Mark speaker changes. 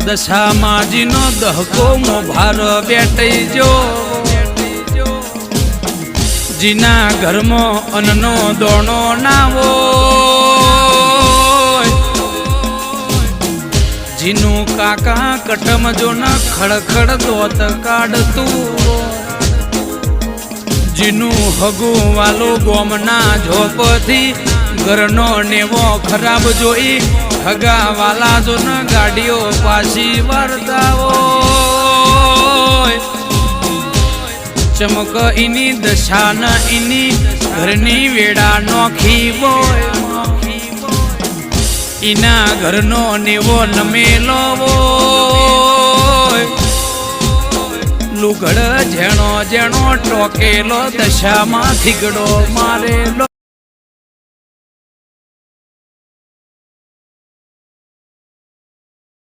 Speaker 1: દશામાજીનો દહકો મોભાર બેઠી જો જીના ઘરમાં અન્નનો દોણો નાવો જીનું કાકા કટમ જો ન ખડખડ દોત કાઢતું જીનું હગું વાલો ગોમના ઝોપથી ઘરનો નેવો ખરાબ જોઈ હગા વાલા જો ન ગાડીઓ પાછી વરતાવો ચમક ઇની દશા ન ઇની ઘરની વેડા નોખી બોય ઇના ઘરનો નેવો નમેલો લુગડ જેણો જેણો ટોકેલો દશામાં થીગડો મારેલો